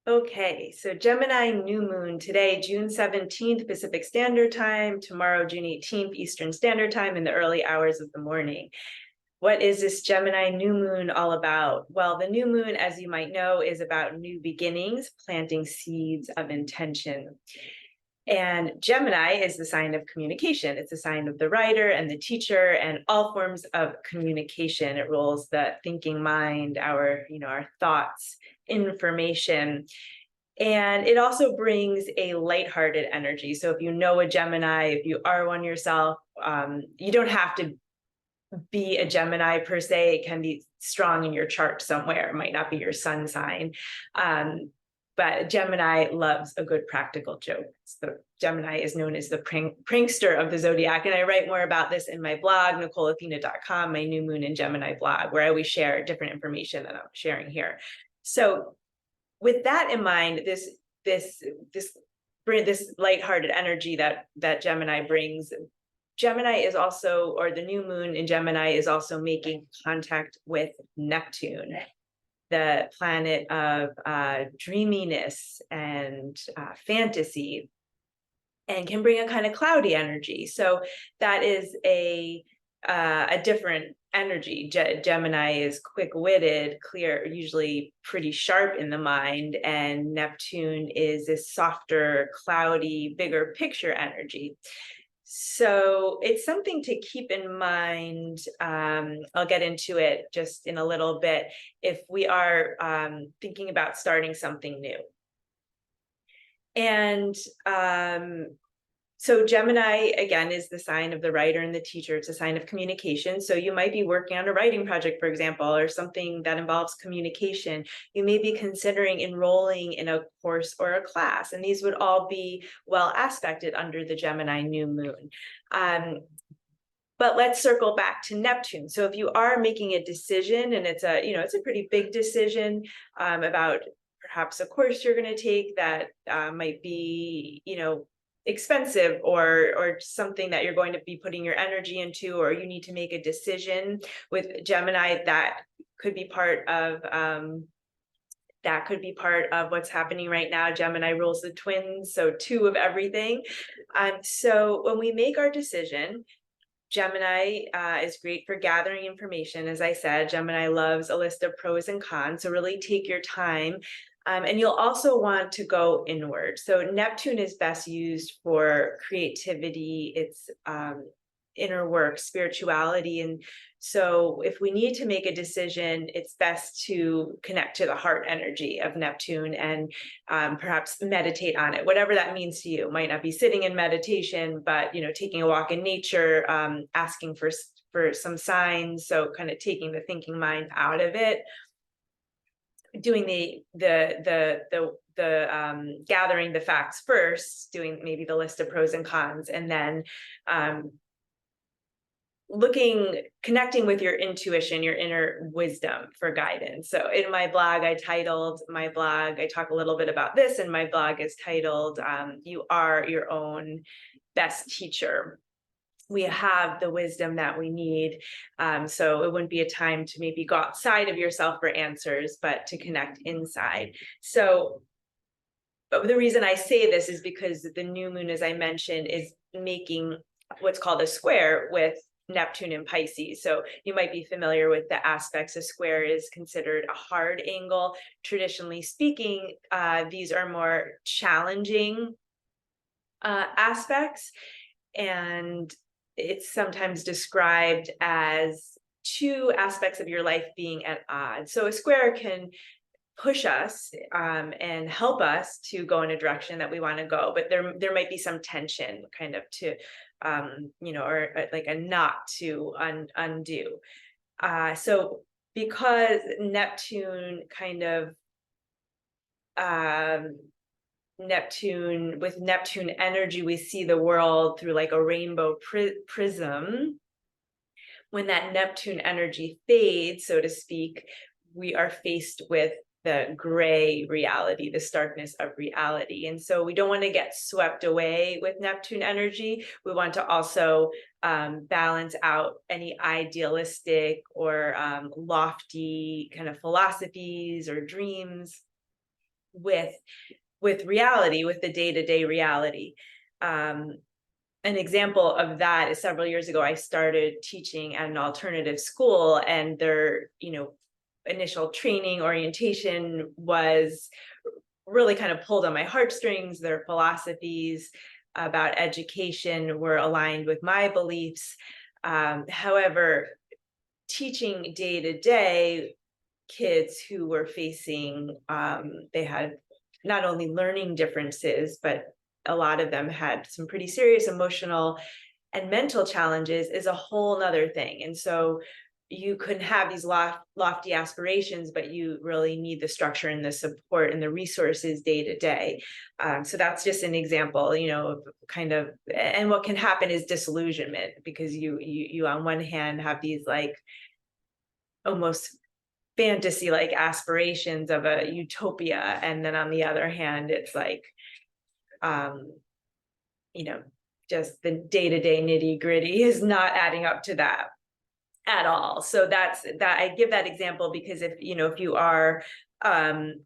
Okay, so Gemini New Moon today, June 17th, Pacific Standard Time, tomorrow, June 18th, Eastern Standard Time, in the early hours of the morning. What is this Gemini New Moon all about? Well, the new moon, as you might know, is about new beginnings, planting seeds of intention. And Gemini is the sign of communication. It's a sign of the writer and the teacher and all forms of communication. It rules the thinking mind, our thoughts, information. And it also brings a lighthearted energy. So if you know a Gemini, if you are one yourself, you don't have to be a Gemini per se. It can be strong in your chart somewhere. It might not be your sun sign. But Gemini loves a good practical joke. So Gemini is known as the prankster of the zodiac. And I write more about this in my blog, NicoleAthena.com, my New Moon in Gemini blog, where I always share different information that I'm sharing here. So with that in mind, this lighthearted energy that Gemini brings, Gemini is also, or the new moon in Gemini is also making contact with Neptune, the planet of dreaminess and fantasy, and can bring a kind of cloudy energy. So that is a different energy. Gemini is quick-witted, clear, usually pretty sharp in the mind, and Neptune is this softer, cloudy, bigger picture energy. So it's something to keep in mind. I'll get into it just in a little bit if we are thinking about starting something new. And so Gemini, again, is the sign of the writer and the teacher. It's a sign of communication. So you might be working on a writing project, for example, or something that involves communication. You may be considering enrolling in a course or a class, and these would all be well aspected under the Gemini new moon. But let's circle back to Neptune. So if you are making a decision, and it's a pretty big decision about perhaps a course you're going to take that might be, expensive or something that you're going to be putting your energy into, or you need to make a decision with Gemini, that could be part of what's happening right now. Gemini rules the twins, so two of everything. So when we make our decision, Gemini is great for gathering information. As I said, Gemini loves a list of pros and cons, so really take your time. And you'll also want to go inward. So Neptune is best used for creativity, it's inner work, spirituality. And so if we need to make a decision, it's best to connect to the heart energy of Neptune and perhaps meditate on it, whatever that means to you. It might not be sitting in meditation, but taking a walk in nature, asking for some signs. So kind of taking the thinking mind out of it, doing the gathering the facts first, doing maybe the list of pros and cons, and then connecting with your intuition, your inner wisdom for guidance. So in my blog, I talk a little bit about this, and my blog is titled, You Are Your Own Best Teacher. We have the wisdom that we need. So it wouldn't be a time to maybe go outside of yourself for answers, but to connect inside. But the reason I say this is because the new moon, as I mentioned, is making what's called a square with Neptune in Pisces. So you might be familiar with the aspects. A square is considered a hard angle. Traditionally speaking, these are more challenging aspects, and it's sometimes described as two aspects of your life being at odds. So a square can push us and help us to go in a direction that we want to go, but there might be some tension kind of to or like a knot to undo. So because Neptune with Neptune energy, we see the world through like a rainbow prism. When that Neptune energy fades, so to speak, we are faced with the gray reality, the starkness of reality. And so we don't want to get swept away with Neptune energy. We want to also balance out any idealistic or lofty kind of philosophies or dreams with reality, with the day-to-day reality. An example of that is several years ago, I started teaching at an alternative school, and their, initial training orientation was really kind of pulled on my heartstrings. Their philosophies about education were aligned with my beliefs. However, teaching day to day kids who were facing, they had not only learning differences, but a lot of them had some pretty serious emotional and mental challenges, is a whole nother thing. And so you can have these lofty aspirations, but you really need the structure and the support and the resources day to day. So that's just an example, of kind of, and what can happen is disillusionment, because you on one hand have these like almost fantasy like aspirations of a utopia, and then on the other hand it's like just the day-to-day nitty-gritty is not adding up to that at all. So that's that. I give that example because if you are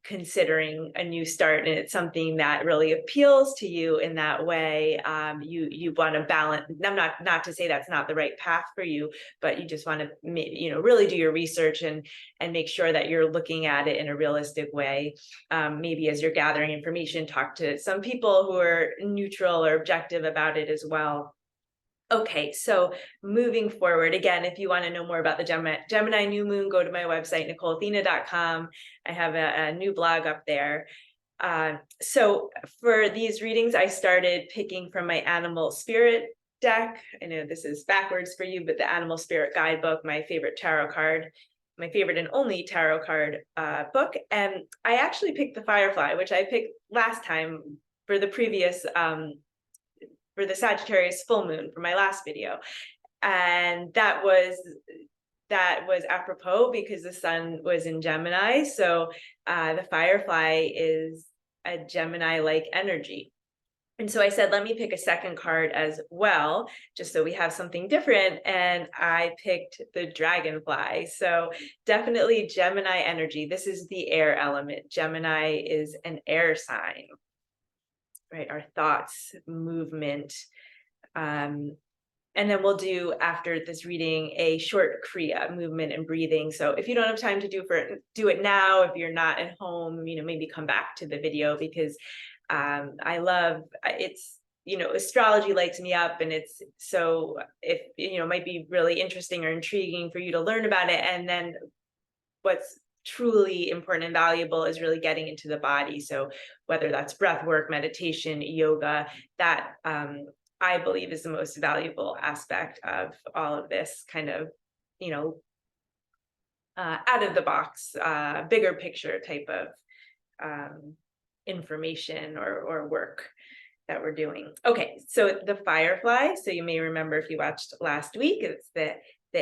considering a new start and it's something that really appeals to you in that way, you want to balance. I'm not to say that's not the right path for you, but you just want to really do your research and make sure that you're looking at it in a realistic way. Maybe as you're gathering information, talk to some people who are neutral or objective about it as well. Okay, so moving forward, again, if you want to know more about the Gemini New Moon, go to my website, NicoleAthena.com. I have a new blog up there. So for these readings, I started picking from my Animal Spirit deck. I know this is backwards for you, but the Animal Spirit Guidebook, my favorite tarot card, my favorite and only tarot card book. And I actually picked the Firefly, which I picked last time for the previous for the Sagittarius full moon for my last video. And that was apropos because the sun was in Gemini. So the Firefly is a Gemini-like energy. And so I said, let me pick a second card as well, just so we have something different. And I picked the Dragonfly. So definitely Gemini energy. This is the air element. Gemini is an air sign. Right, our thoughts, movement, and then we'll do, after this reading, a short Kriya, movement and breathing. So if you don't have time to do it now, if you're not at home, maybe come back to the video, because I love it's, astrology lights me up, and it's so, if might be really interesting or intriguing for you to learn about it. And then what's truly important and valuable is really getting into the body. So whether that's breath work, meditation, yoga, that I believe is the most valuable aspect of all of this kind of, out of the box, bigger picture type of information or work that we're doing. Okay, so the Firefly, so you may remember if you watched last week, it's the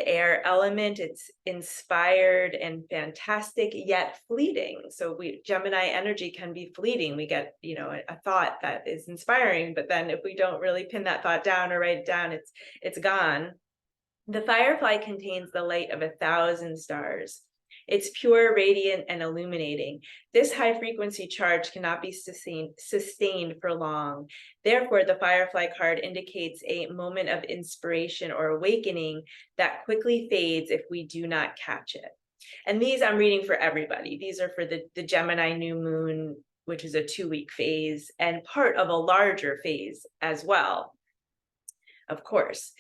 air element. It's inspired and fantastic, yet fleeting. So Gemini energy can be fleeting. We get, a thought that is inspiring, but then if we don't really pin that thought down or write it down, it's gone. The Firefly contains the light of 1,000 stars. It's pure, radiant, and illuminating. This high frequency charge cannot be sustained for long. Therefore, the Firefly card indicates a moment of inspiration or awakening that quickly fades if we do not catch it. And these I'm reading for everybody. These are for the Gemini New Moon, which is a 2-week phase and part of a larger phase as well, of course.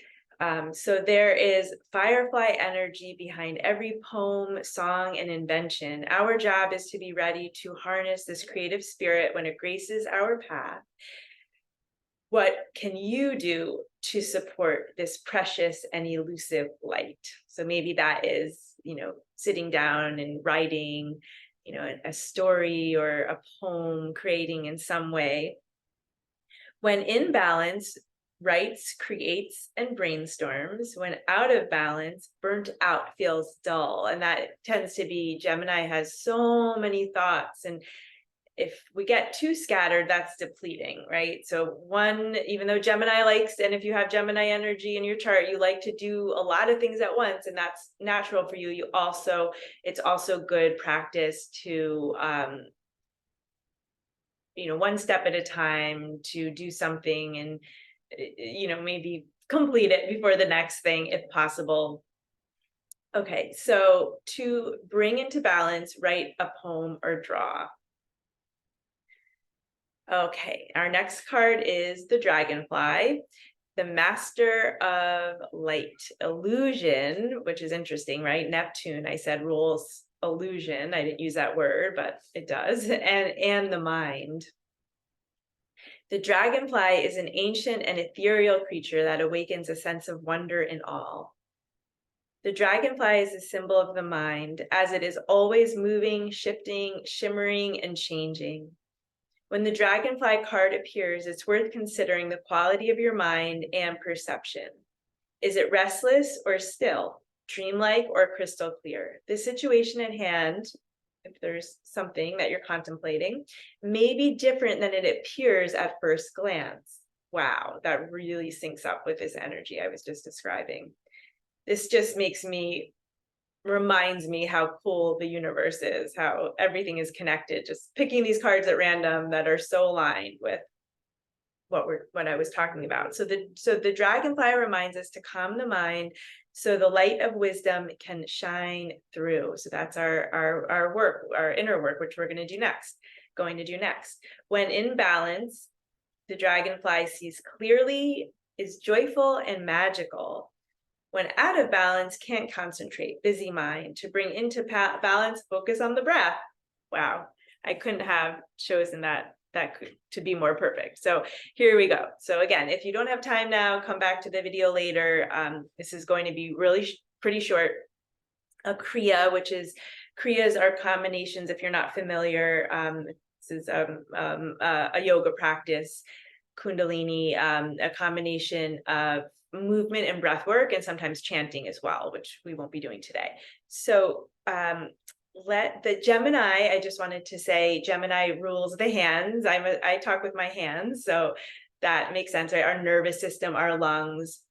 So there is Firefly energy behind every poem, song, and invention. Our job is to be ready to harness this creative spirit when it graces our path. What can you do to support this precious and elusive light? So maybe that is, sitting down and writing, a story or a poem, creating in some way. When in balance, writes, creates, and brainstorms. When out of balance, burnt out feels dull. And that tends to be, Gemini has so many thoughts. And if we get too scattered, that's depleting, right? So even though Gemini likes, and if you have Gemini energy in your chart, you like to do a lot of things at once, and that's natural for you. It's also good practice to one step at a time to do something and, maybe complete it before the next thing if possible. Okay, so to bring into balance, write a poem or draw. Okay, our next card is the Dragonfly, the master of light illusion, which is interesting, right? Neptune, I said, rules illusion. I didn't use that word, but it does, and the mind. The dragonfly is an ancient and ethereal creature that awakens a sense of wonder in all. The dragonfly is a symbol of the mind, as it is always moving, shifting, shimmering, and changing. When the dragonfly card appears, it's worth considering the quality of your mind and perception. Is it restless or still, dreamlike or crystal clear? The situation at hand, if there's something that you're contemplating, may be different than it appears at first glance. Wow, that really syncs up with this energy I was just describing. This just reminds me how cool the universe is, how everything is connected, just picking these cards at random that are so aligned with what I was talking about. So the dragonfly reminds us to calm the mind so the light of wisdom can shine through. So that's our work, our inner work, which we're going to do next. When in balance, the dragonfly sees clearly, is joyful and magical. When out of balance, can't concentrate, busy mind. To bring into balance, focus on the breath. Wow, I couldn't have chosen that to be more perfect. So here we go. So again, if you don't have time now, come back to the video later. This is going to be really pretty short. A Kriya, Kriyas are combinations, if you're not familiar, this is a yoga practice, Kundalini, a combination of movement and breath work, and sometimes chanting as well, which we won't be doing today. So let the Gemini, I just wanted to say, Gemini rules the hands. I talk with my hands, so that makes sense, right? Our nervous system, our lungs.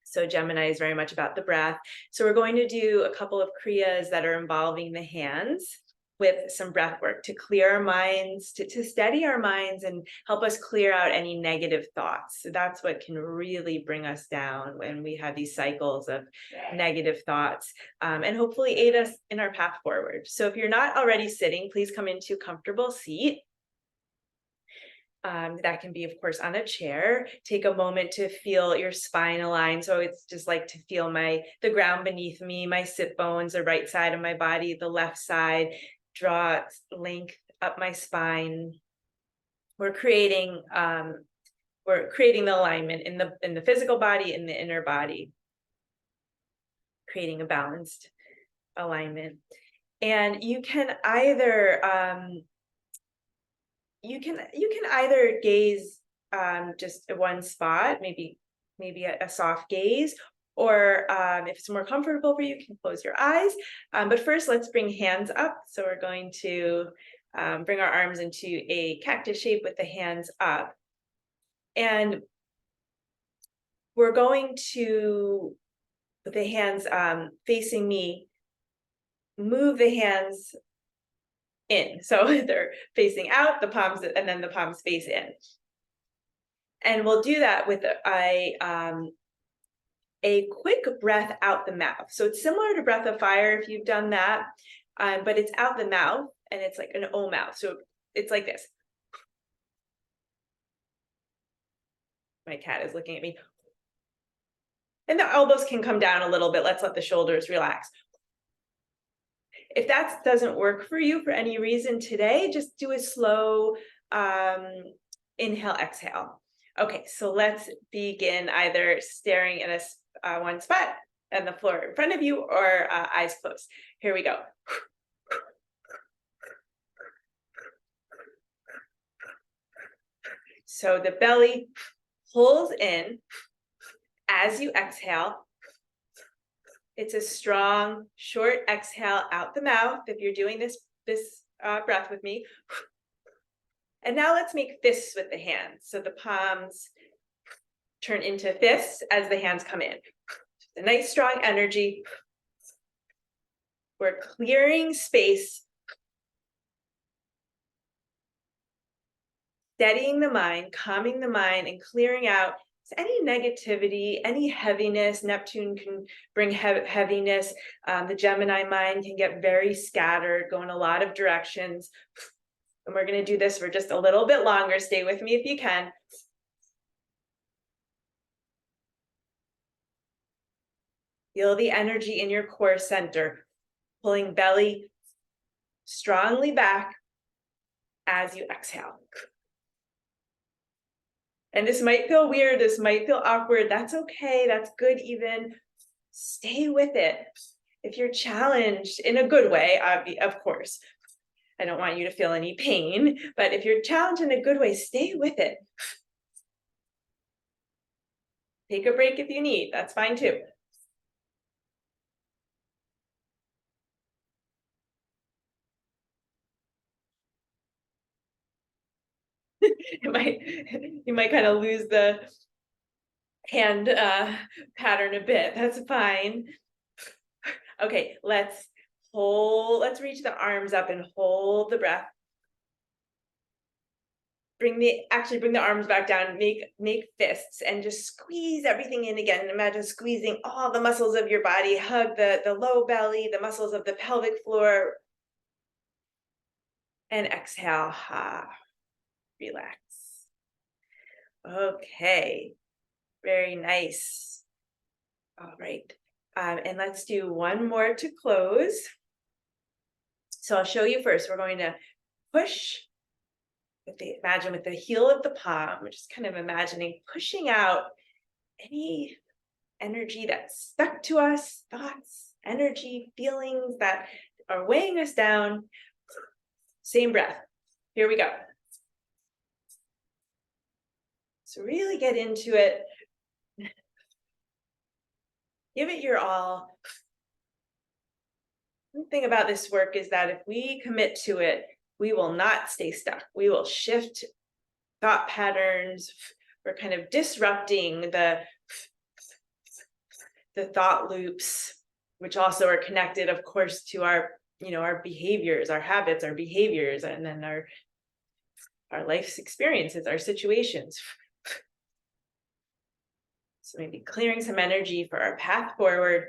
So Gemini is very much about the breath. So we're going to do a couple of Kriyas that are involving the hands with some breath work to clear our minds, to steady our minds and help us clear out any negative thoughts. So that's what can really bring us down when we have these cycles of negative thoughts, and hopefully aid us in our path forward. So if you're not already sitting, please come into a comfortable seat. That can be, of course, on a chair. Take a moment to feel your spine align. So it's just like to feel the ground beneath me, my sit bones, the right side of my body, the left side. Draw length up my spine. We're creating the alignment in the physical body, in the inner body, creating a balanced alignment. And you can either gaze just at one spot, maybe a soft gaze, or if it's more comfortable for you, you can close your eyes. But first, let's bring hands up. So we're going to bring our arms into a cactus shape with the hands up. And we're going to, with the hands facing me, move the hands in. So they're facing out, the palms, and then the palms face in. And we'll do that with a quick breath out the mouth. So it's similar to breath of fire if you've done that, but it's out the mouth and it's like an O mouth. So it's like this. My cat is looking at me. And the elbows can come down a little bit. Let's let the shoulders relax. If that doesn't work for you for any reason today, just do a slow inhale, exhale. Okay, so let's begin either staring at one spot on the floor in front of you or eyes closed. Here we go. So the belly pulls in as you exhale. It's a strong, short exhale out the mouth if you're doing this breath with me. And now let's make fists with the hands. So the palms turn into fists as the hands come in. A nice strong energy. We're clearing space. steadying the mind, calming the mind, and clearing out any negativity, any heaviness. Neptune can bring heaviness. The Gemini mind can get very scattered, go in a lot of directions. And we're going to do this for just a little bit longer. Stay with me if you can. Feel the energy in your core center, pulling belly strongly back as you exhale. And this might feel weird, this might feel awkward. That's okay, that's good even. Stay with it. If you're challenged in a good way, of course, I don't want you to feel any pain, but if you're challenged in a good way, stay with it. Take a break if you need, that's fine too. You might kind of lose the hand pattern a bit. That's fine. Okay, let's reach the arms up and hold the breath. Bring the arms back down, make fists and just squeeze everything in again. Imagine squeezing all the muscles of your body, hug the low belly, the muscles of the pelvic floor. And exhale, relax. Okay, very nice. All right, and let's do one more to close. So I'll show you first. We're going to push, imagine with the heel of the palm, we're just kind of imagining pushing out any energy that's stuck to us, thoughts, energy, feelings that are weighing us down. Same breath. Here we go. So really get into it. Give it your all. The thing about this work is that if we commit to it, we will not stay stuck. We will shift thought patterns. We're kind of disrupting the thought loops, which also are connected, of course, to our behaviors, our habits, our behaviors, and then our life's experiences, our situations. So maybe clearing some energy for our path forward.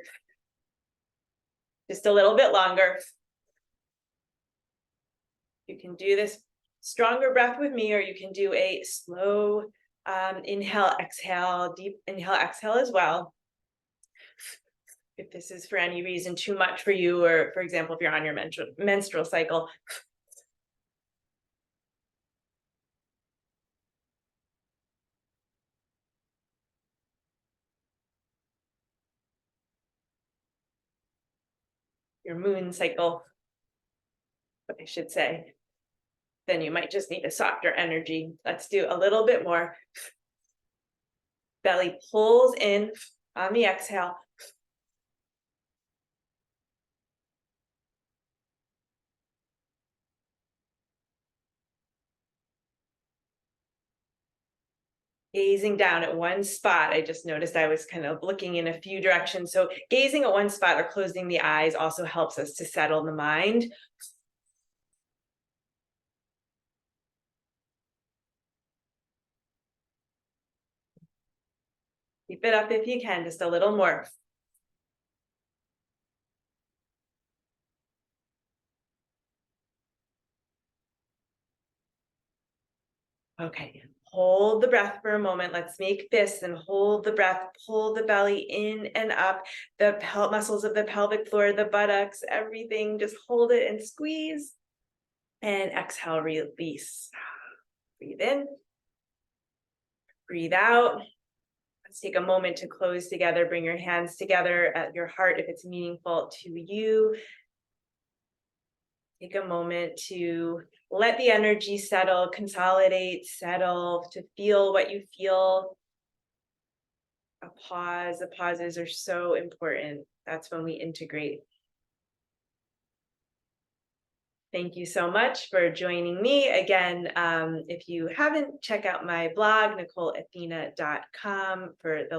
Just a little bit longer. You can do this stronger breath with me, or you can do a slow inhale, exhale, deep inhale, exhale as well. If this is for any reason too much for you, or for example, if you're on your menstrual cycle. Your moon cycle, I should say, then you might just need a softer energy. Let's do a little bit more. Belly pulls in on the exhale. Gazing down at one spot. I just noticed I was kind of looking in a few directions. So gazing at one spot or closing the eyes also helps us to settle the mind. Keep it up if you can, just a little more. Okay, hold the breath for a moment. Let's make fists and hold the breath. Pull the belly in and up, the muscles of the pelvic floor, the buttocks, everything. Just hold it and squeeze. And exhale, release. Breathe in. Breathe out. Let's take a moment to close together. Bring your hands together at your heart if it's meaningful to you. Take a moment to let the energy settle, consolidate, settle, to feel what you feel. A pause. The pauses are so important. That's when we integrate. Thank you so much for joining me. Again, if you haven't, check out my blog, NicoleAthena.com, for the